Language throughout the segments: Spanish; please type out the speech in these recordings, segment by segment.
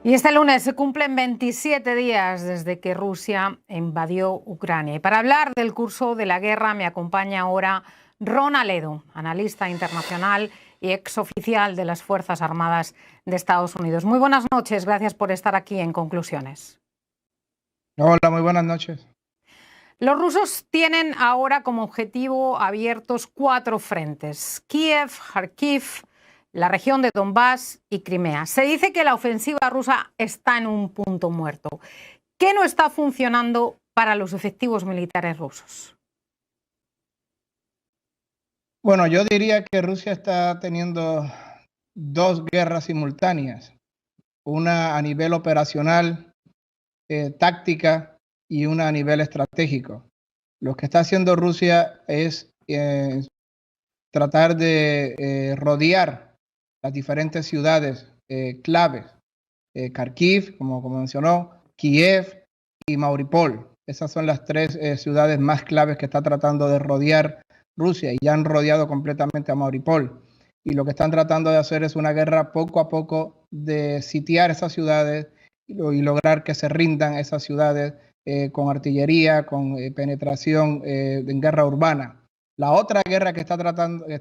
Y este lunes se cumplen 27 días desde que Rusia invadió Ucrania. Y para hablar del curso de la guerra me acompaña ahora Ron Aledo, analista internacional y exoficial de las Fuerzas Armadas de Estados Unidos. Muy buenas noches, gracias por estar aquí en Conclusiones. Hola, muy buenas noches. Los rusos tienen ahora como objetivo abiertos 4 frentes: Kiev, Kharkiv, la región de Donbass y Crimea. Se dice que la ofensiva rusa está en un punto muerto. ¿Qué no está funcionando para los efectivos militares rusos? Bueno, yo diría que Rusia está teniendo dos guerras simultáneas, una a nivel operacional, táctica, y una a nivel estratégico. Lo que está haciendo Rusia es tratar de rodear las diferentes ciudades claves, Kharkiv, como mencionó, Kiev y Mariupol. Esas son las tres ciudades más claves que está tratando de rodear Rusia, y ya han rodeado completamente a Mariupol. Y lo que están tratando de hacer es una guerra poco a poco de sitiar esas ciudades y lograr que se rindan esas ciudades con artillería, con penetración en guerra urbana. La otra guerra que está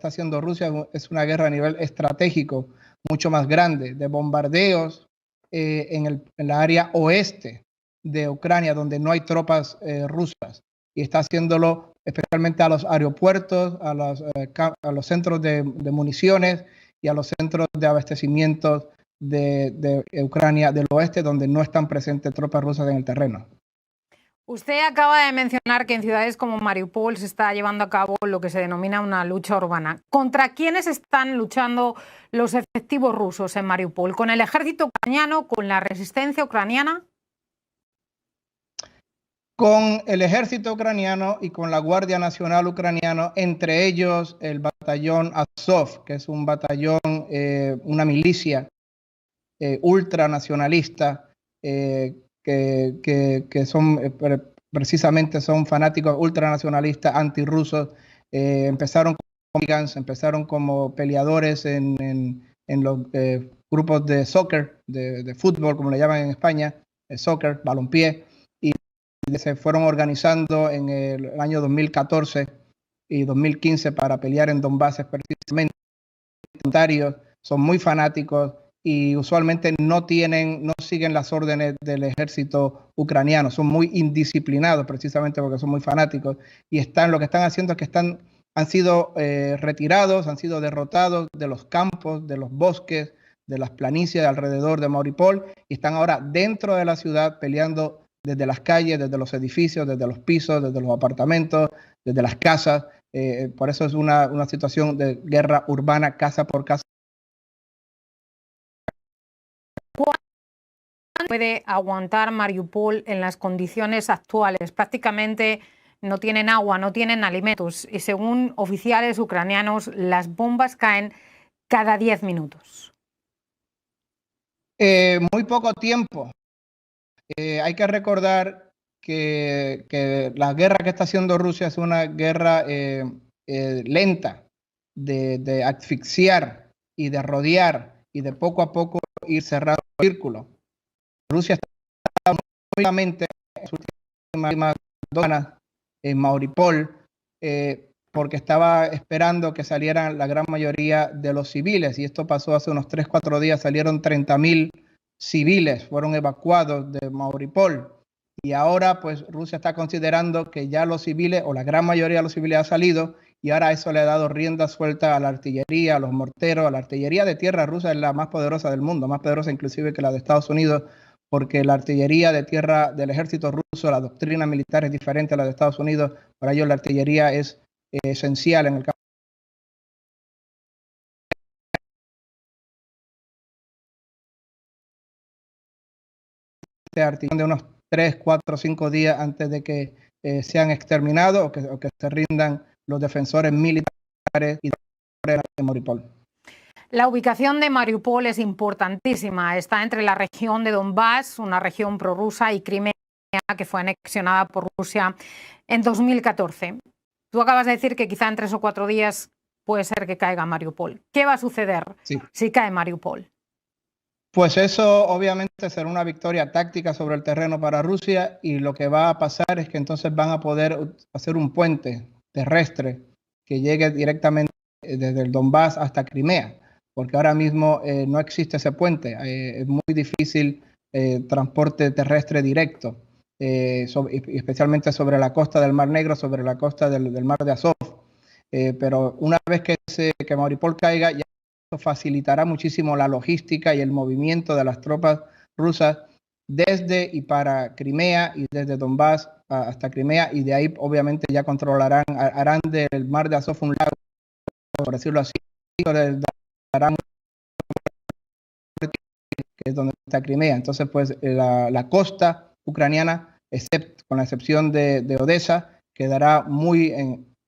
haciendo Rusia es una guerra a nivel estratégico mucho más grande, de bombardeos en la área oeste de Ucrania, donde no hay tropas rusas, y está haciéndolo especialmente a los aeropuertos, a los centros de municiones y a los centros de abastecimiento de Ucrania del oeste, donde no están presentes tropas rusas en el terreno. Usted acaba de mencionar que en ciudades como Mariupol se está llevando a cabo lo que se denomina una lucha urbana. ¿Contra quiénes están luchando los efectivos rusos en Mariupol? ¿Con el ejército ucraniano? ¿Con la resistencia ucraniana? Con el ejército ucraniano y con la Guardia Nacional ucraniana, entre ellos el batallón Azov, que es un batallón, una milicia ultranacionalista, que son precisamente son fanáticos ultranacionalistas antirrusos. Empezaron como peleadores en los grupos de soccer, de fútbol, como le llaman en España, soccer, balompié, y se fueron organizando en el año 2014 y 2015 para pelear en Donbass. Precisamente son muy fanáticos y usualmente no siguen las órdenes del ejército ucraniano, son muy indisciplinados precisamente porque son muy fanáticos, y lo que están haciendo es que han sido retirados, han sido derrotados de los campos, de los bosques, de las planicies alrededor de Mariupol, y están ahora dentro de la ciudad peleando desde las calles, desde los edificios, desde los pisos, desde los apartamentos, desde las casas. Por eso es una situación de guerra urbana, casa por casa. ¿Puede aguantar Mariupol en las condiciones actuales? Prácticamente no tienen agua, no tienen alimentos, y según oficiales ucranianos, las bombas caen cada 10 minutos. Muy poco tiempo. Hay que recordar que la guerra que está haciendo Rusia es una guerra lenta, de asfixiar y de rodear y de poco a poco ir cerrando el círculo. Rusia está muy lentamente en sus últimas 2 semanas en Mariupol, porque estaba esperando que salieran la gran mayoría de los civiles, y esto pasó hace unos 3-4 días. Salieron 30.000 civiles, fueron evacuados de Mariupol, y ahora pues Rusia está considerando que ya los civiles, o la gran mayoría de los civiles, ha salido, y ahora eso le ha dado rienda suelta a la artillería, a los morteros. La artillería de tierra rusa es la más poderosa del mundo, más poderosa inclusive que la de Estados Unidos, porque la artillería de tierra del ejército ruso, la doctrina militar es diferente a la de Estados Unidos. Para ellos la artillería es esencial en el campo. De unos 3, 4, 5 días antes de que sean exterminados o que se rindan los defensores militares y de Mariupol. La ubicación de Mariupol es importantísima. Está entre la región de Donbass, una región prorrusa, y Crimea, que fue anexionada por Rusia en 2014. Tú acabas de decir que quizá en 3 o 4 días puede ser que caiga Mariupol. ¿Qué va a suceder si cae Mariupol? Pues eso obviamente será una victoria táctica sobre el terreno para Rusia, y lo que va a pasar es que entonces van a poder hacer un puente terrestre que llegue directamente desde el Donbass hasta Crimea, porque ahora mismo no existe ese puente. Es muy difícil transporte terrestre directo, especialmente sobre la costa del Mar Negro, sobre la costa del Mar de Azov. Pero una vez que Mariupol caiga, ya facilitará muchísimo la logística y el movimiento de las tropas rusas desde y para Crimea, y desde Donbass hasta Crimea, y de ahí obviamente ya harán del Mar de Azov un lago, por decirlo así, que es donde está Crimea. Entonces, pues la costa ucraniana, con la excepción de Odessa, quedará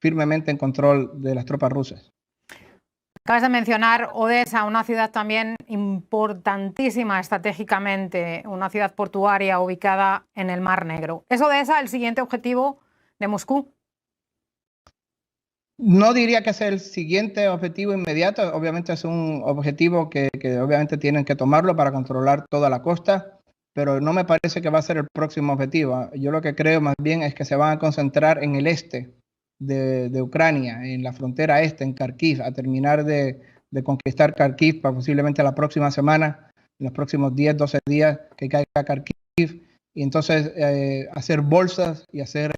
firmemente en control de las tropas rusas. Acabas de mencionar Odessa, una ciudad también importantísima estratégicamente, una ciudad portuaria ubicada en el Mar Negro. ¿Es Odessa el siguiente objetivo de Moscú? No diría que es el siguiente objetivo inmediato. Obviamente es un objetivo que obviamente tienen que tomarlo para controlar toda la costa, pero no me parece que va a ser el próximo objetivo. Yo lo que creo más bien es que se van a concentrar en el este de Ucrania, en la frontera este, en Kharkiv, a terminar de conquistar Kharkiv para posiblemente la próxima semana, en los próximos 10, 12 días que caiga Kharkiv, y entonces hacer bolsas y hacer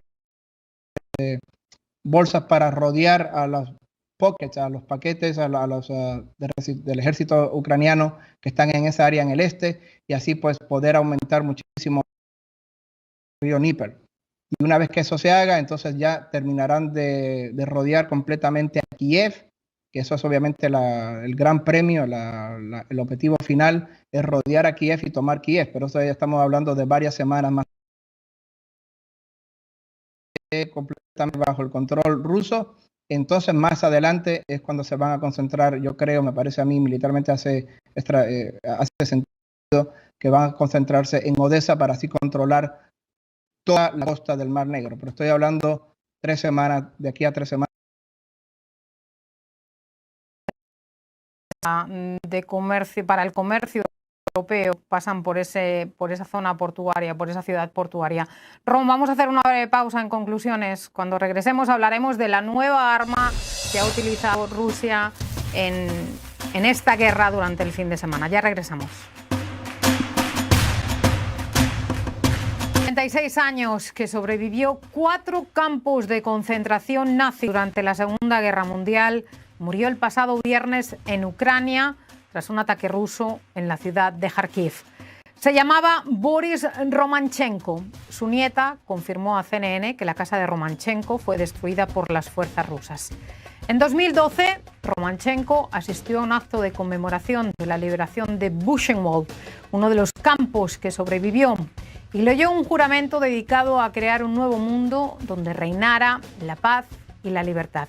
bolsas para rodear a los pockets, a los paquetes, del ejército ucraniano que están en esa área en el este, y así pues poder aumentar muchísimo el río Dnieper. Y una vez que eso se haga, entonces ya terminarán de rodear completamente a Kiev, que eso es obviamente el gran premio, el objetivo final es rodear a Kiev y tomar Kiev, pero eso ya estamos hablando de varias semanas más, completamente bajo el control ruso. Entonces más adelante es cuando se van a concentrar, yo creo, me parece a mí, militarmente hace sentido que van a concentrarse en Odessa para así controlar toda la costa del Mar Negro. Pero estoy hablando 3 semanas, de aquí a 3 semanas. De comercio, para el comercio europeo, pasan por esa zona portuaria, por esa ciudad portuaria. Ron, vamos a hacer una breve pausa en conclusiones. Cuando regresemos hablaremos de la nueva arma que ha utilizado Rusia en esta guerra durante el fin de semana. Ya regresamos. 36 años, que sobrevivió 4 campos de concentración nazi durante la Segunda Guerra Mundial, murió el pasado viernes en Ucrania tras un ataque ruso en la ciudad de Kharkiv. Se llamaba Boris Romanchenko. Su nieta confirmó a CNN que la casa de Romanchenko fue destruida por las fuerzas rusas. En 2012, Romanchenko asistió a un acto de conmemoración de la liberación de Buchenwald, uno de los campos que sobrevivió, y leyó un juramento dedicado a crear un nuevo mundo donde reinara la paz y la libertad.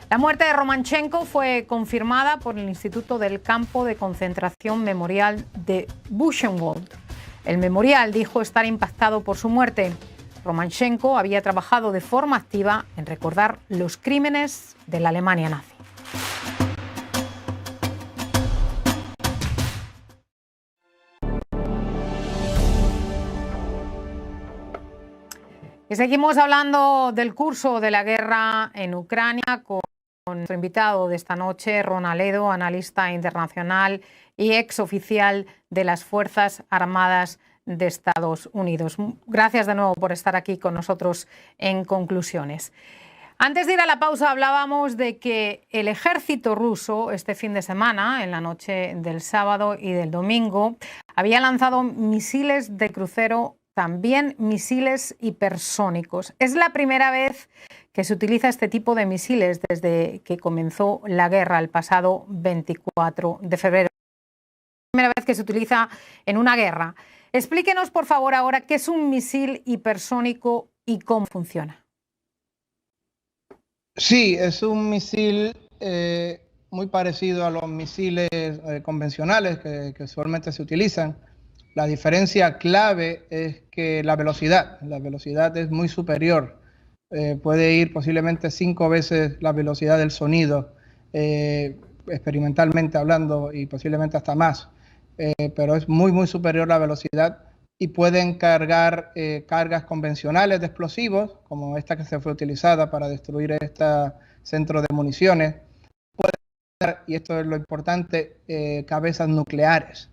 La muerte de Romanchenko fue confirmada por el Instituto del Campo de Concentración Memorial de Buchenwald. El memorial dijo estar impactado por su muerte. Romanchenko había trabajado de forma activa en recordar los crímenes de la Alemania nazi. Y seguimos hablando del curso de la guerra en Ucrania con nuestro invitado de esta noche, Ron Aledo, analista internacional y exoficial de las Fuerzas Armadas de Estados Unidos. Gracias de nuevo por estar aquí con nosotros en Conclusiones. Antes de ir a la pausa hablábamos de que el ejército ruso este fin de semana, en la noche del sábado y del domingo, había lanzado misiles de crucero, también misiles hipersónicos. Es la primera vez que se utiliza este tipo de misiles desde que comenzó la guerra el pasado 24 de febrero. Es la primera vez que se utiliza en una guerra. Explíquenos, por favor, ahora qué es un misil hipersónico y cómo funciona. Sí, es un misil muy parecido a los misiles convencionales que usualmente se utilizan. La diferencia clave es que la velocidad es muy superior. Puede ir posiblemente 5 veces la velocidad del sonido, experimentalmente hablando, y posiblemente hasta más. pero es muy, muy superior la velocidad y pueden cargar cargas convencionales de explosivos, como esta que se fue utilizada para destruir este centro de municiones. Pueden, y esto es lo importante, cabezas nucleares,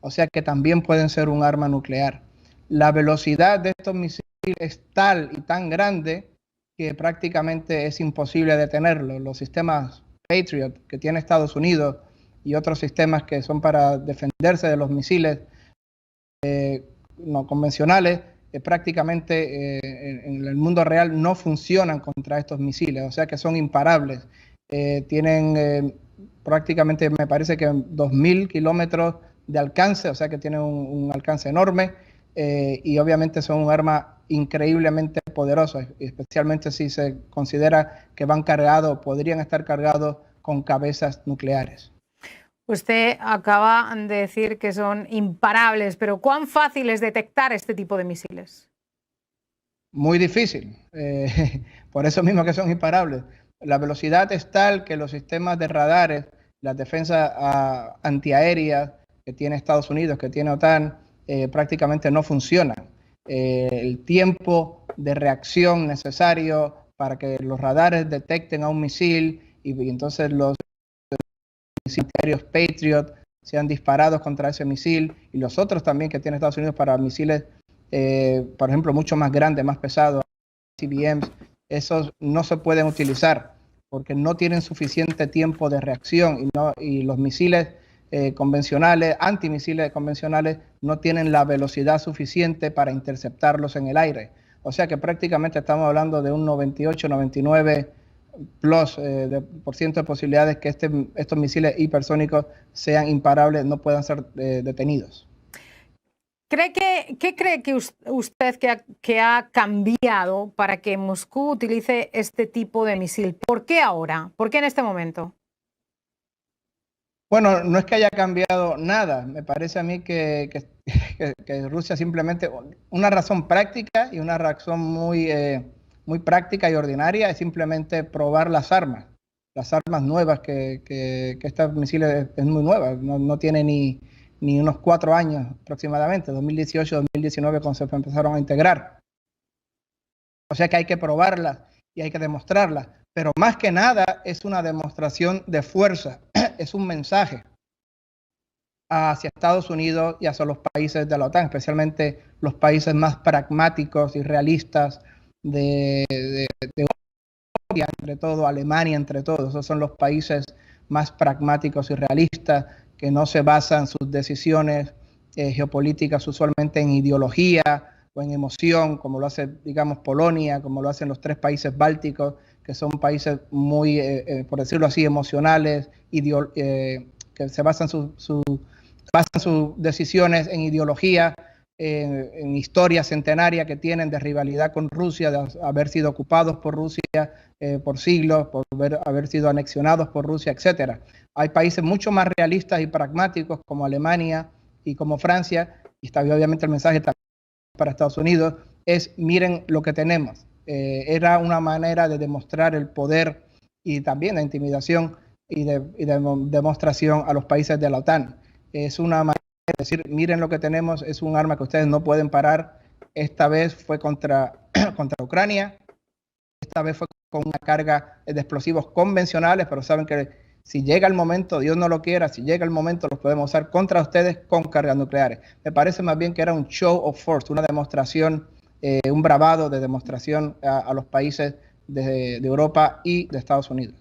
o sea que también pueden ser un arma nuclear. La velocidad de estos misiles es tal y tan grande que prácticamente es imposible detenerlo. Los sistemas Patriot que tiene Estados Unidos y otros sistemas que son para defenderse de los misiles no convencionales, prácticamente en el mundo real no funcionan contra estos misiles, o sea que son imparables. Tienen prácticamente, me parece que 2.000 kilómetros de alcance, o sea que tienen un alcance enorme, y obviamente son un arma increíblemente poderosa, especialmente si se considera que van cargados, podrían estar cargados con cabezas nucleares. Usted acaba de decir que son imparables, pero ¿cuán fácil es detectar este tipo de misiles? Muy difícil, por eso mismo que son imparables. La velocidad es tal que los sistemas de radares, las defensas antiaéreas que tiene Estados Unidos, que tiene OTAN, prácticamente no funcionan. El tiempo de reacción necesario para que los radares detecten a un misil y entonces los misiles aéreos Patriot sean disparados contra ese misil y los otros también que tiene Estados Unidos para misiles, por ejemplo, mucho más grandes, más pesados, ICBMs, esos no se pueden utilizar porque no tienen suficiente tiempo de reacción y los misiles convencionales, antimisiles convencionales, no tienen la velocidad suficiente para interceptarlos en el aire. O sea que prácticamente estamos hablando de un 98, 99 plus por ciento de posibilidades que estos misiles hipersónicos sean imparables, no puedan ser detenidos. ¿Qué cree que usted que ha cambiado para que Moscú utilice este tipo de misil? ¿Por qué ahora? ¿Por qué en este momento? Bueno, no es que haya cambiado nada. Me parece a mí que Rusia simplemente, una razón práctica y una razón muy práctica y ordinaria es simplemente probar las armas nuevas que estos misiles es muy nueva, no tiene ni unos 4 años aproximadamente, 2018, 2019 cuando se empezaron a integrar. O sea que hay que probarlas y hay que demostrarlas, pero más que nada es una demostración de fuerza, es un mensaje hacia Estados Unidos y hacia los países de la OTAN, especialmente los países más pragmáticos y realistas de Europa, entre todo, Alemania entre todos. Esos son los países más pragmáticos y realistas que no se basan sus decisiones geopolíticas usualmente en ideología o en emoción, como lo hace, digamos, Polonia, como lo hacen los 3 países bálticos, que son países muy, por decirlo así, emocionales, que se basan sus decisiones en ideología, en historia centenaria que tienen de rivalidad con Rusia, de haber sido ocupados por Rusia por siglos, por haber sido anexionados por Rusia, etc. Hay países mucho más realistas y pragmáticos como Alemania y como Francia, y está obviamente el mensaje también para Estados Unidos, es miren lo que tenemos. Era una manera de demostrar el poder y también la intimidación y de demostración a los países de la OTAN. Es una manera de decir, miren lo que tenemos, es un arma que ustedes no pueden parar. Esta vez fue contra Ucrania, esta vez fue con una carga de explosivos convencionales, pero saben que si llega el momento, Dios no lo quiera, si llega el momento los podemos usar contra ustedes con cargas nucleares. Me parece más bien que era un show of force, una demostración, un bravado de demostración a los países de Europa y de Estados Unidos.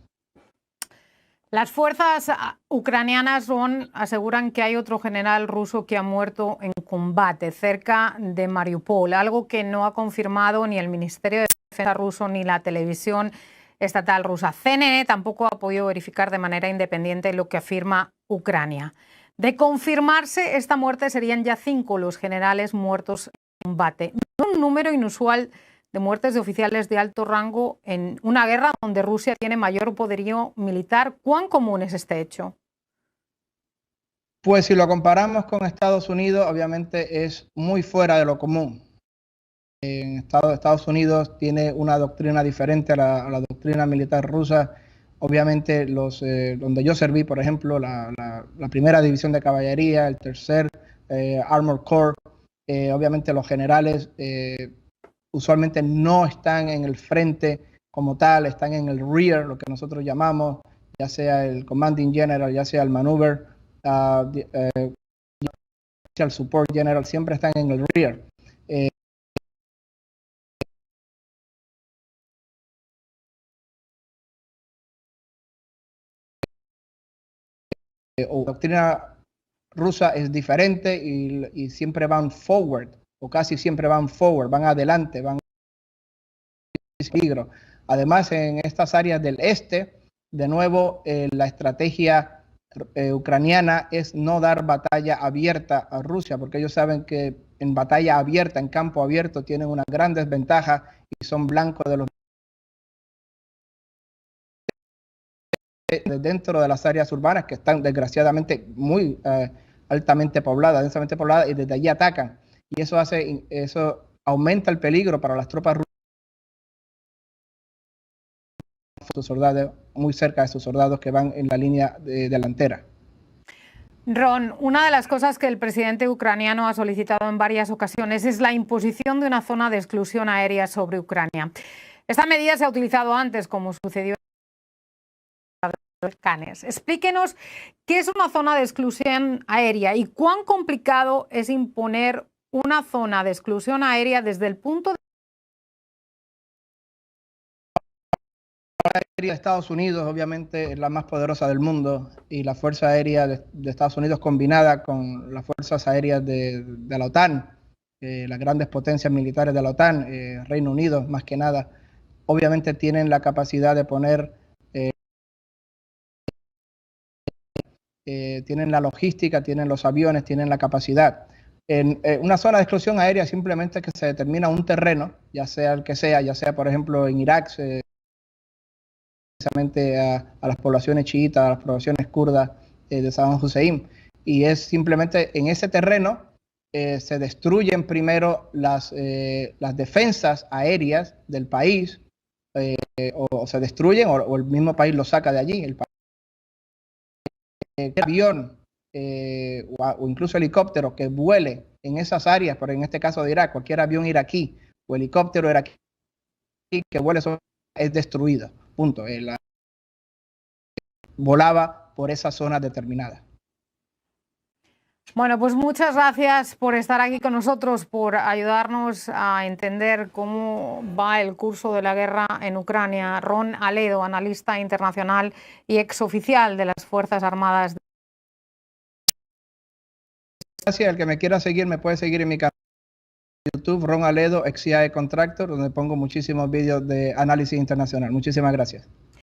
Las fuerzas ucranianas, Ron, aseguran que hay otro general ruso que ha muerto en combate cerca de Mariupol, algo que no ha confirmado ni el Ministerio de Defensa ruso ni la televisión estatal rusa. CNN tampoco ha podido verificar de manera independiente lo que afirma Ucrania. De confirmarse esta muerte, serían ya 5 los generales muertos en combate. Un número inusual de muertes de oficiales de alto rango en una guerra donde Rusia tiene mayor poderío militar. ¿Cuán común es este hecho? Pues si lo comparamos con Estados Unidos, obviamente es muy fuera de lo común. En Estados Unidos tiene una doctrina diferente a la doctrina militar rusa. obviamente donde yo serví, por ejemplo, la primera división de caballería, el tercer Armor Corps, obviamente los generales usualmente no están en el frente como tal, están en el rear, lo que nosotros llamamos, ya sea el Commanding General, ya sea el Maneuver, el Support General, siempre están en el rear. La doctrina rusa es diferente y siempre van forward, o casi siempre van forward, van adelante, van peligro. Además, en estas áreas del este, de nuevo, la estrategia ucraniana es no dar batalla abierta a Rusia, porque ellos saben que en batalla abierta, en campo abierto, tienen una gran desventaja y son blancos de los dentro de las áreas urbanas que están desgraciadamente muy altamente pobladas, densamente pobladas, y desde allí atacan. Y eso aumenta el peligro para las tropas rusas, sus soldados, muy cerca de sus soldados que van en la línea delantera. Ron, una de las cosas que el presidente ucraniano ha solicitado en varias ocasiones es la imposición de una zona de exclusión aérea sobre Ucrania. Esta medida se ha utilizado antes, como sucedió en los Balcanes. Explíquenos qué es una zona de exclusión aérea y cuán complicado es imponer una zona de exclusión aérea desde el punto de de Estados Unidos, obviamente, es la más poderosa del mundo, y la Fuerza Aérea de Estados Unidos combinada con las fuerzas aéreas de la OTAN, las grandes potencias militares de la OTAN, Reino Unido más que nada, obviamente tienen la capacidad de poner, tienen la logística, tienen los aviones, tienen la capacidad. En una zona de exclusión aérea simplemente que se determina un terreno, ya sea el que sea, ya sea por ejemplo en Irak, a las poblaciones chiitas, a las poblaciones kurdas de Saddam Hussein, y es simplemente en ese terreno se destruyen primero las defensas aéreas del país, o se destruyen o el mismo país lo saca de allí. El avión o incluso helicóptero que vuele en esas áreas, pero en este caso de Irak, cualquier avión iraquí o helicóptero iraquí que vuele es destruido. Punto. Volaba por esa zona determinada. Bueno, pues muchas gracias por estar aquí con nosotros, por ayudarnos a entender cómo va el curso de la guerra en Ucrania. Ron Aledo, analista internacional y exoficial de las Fuerzas Armadas. Gracias. El que me quiera seguir me puede seguir en mi canal de YouTube, Ron Aledo, ex-CIA Contractor, donde pongo muchísimos vídeos de análisis internacional. Muchísimas gracias.